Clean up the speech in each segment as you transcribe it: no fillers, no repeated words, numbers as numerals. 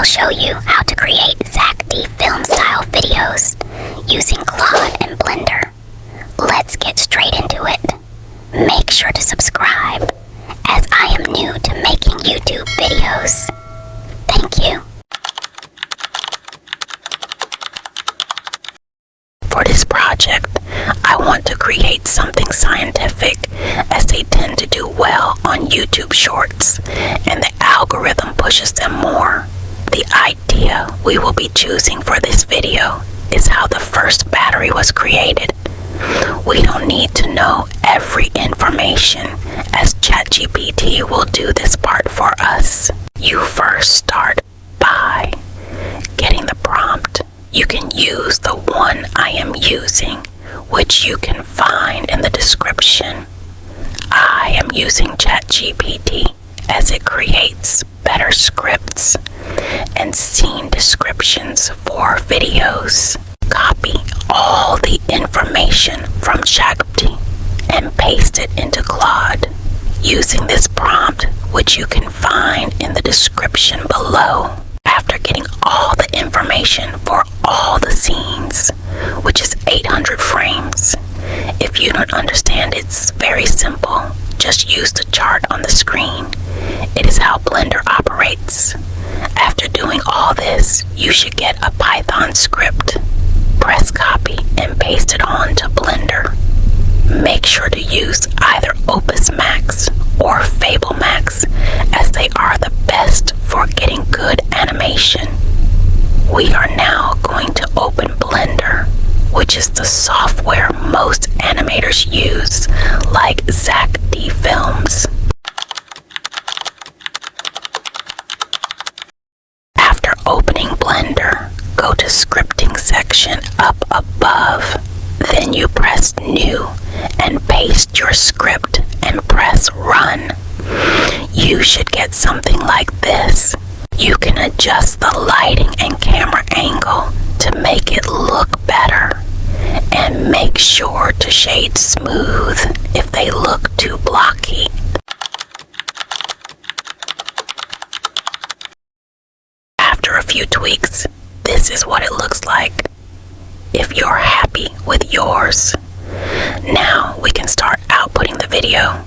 I'll show you how to create Zack film style videos using Claude and Blender. Let's get straight into it. Make sure to subscribe, as I am new to making YouTube videos. Thank you. For this project, I want to create something scientific, as they tend to do well on YouTube Shorts, and the algorithm pushes them more. The idea we will be choosing for this video is how the first battery was created. We don't need to know every information, as ChatGPT will do this part for us. You first start by getting the prompt. You can use the one I am using, which you can find in the description. I am using ChatGPT as it creates better scripts and scene descriptions for videos. Copy all the information from ChatGPT and paste it into Claude using this prompt, which you can find in the description below. After getting all the information for all the scenes, which is 800 frames. If you don't understand, it's very simple. Just use the chart on the screen. It is how Blender operates. After doing all this, you should get a Python script. Press copy and paste it on to Blender. Make sure to use either Opus Max or Fable Max, as they are the best for getting good animation. We are now going to open Blender, which is the software most animators use, like Zack films. After opening Blender, go to scripting section up above. Then you press new and paste your script and press run. You should get something like this. You can adjust the lighting and camera angle to make it look better, and make sure to shade smooth if they look too blocky. After a few tweaks, this is what it looks like. If you're happy with yours, now we can start outputting the video.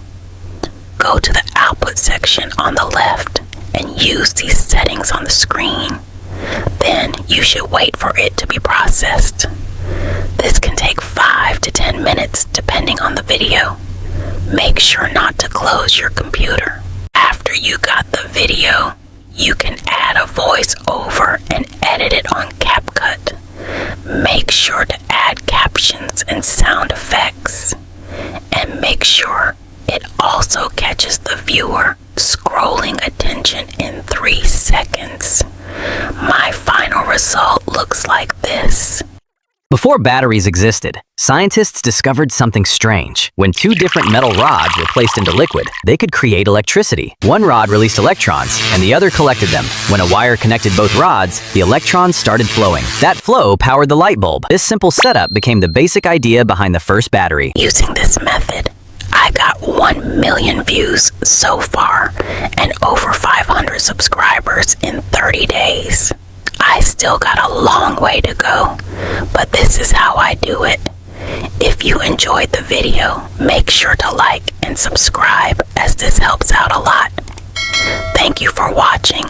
Go to the output section on the left and use these settings on the screen. Then you should wait for it to be processed. This can take 5 to 10 minutes depending on the video. Make sure not to close your computer. After you got the video, you can add a voiceover and edit it on CapCut. Make sure to add captions and sound effects. And make sure it also catches the viewer scrolling attention in 3 seconds. My final result looks like this. Before batteries existed, scientists discovered something strange. When 2 different metal rods were placed into liquid, they could create electricity. One rod released electrons, and the other collected them. When a wire connected both rods, the electrons started flowing. That flow powered the light bulb. This simple setup became the basic idea behind the first battery. Using this method, I got 1 million views so far and over 500 subscribers in 30 days. I still got a long way to go, but this is how I do it. If you enjoyed the video, make sure to like and subscribe, as this helps out a lot. Thank you for watching,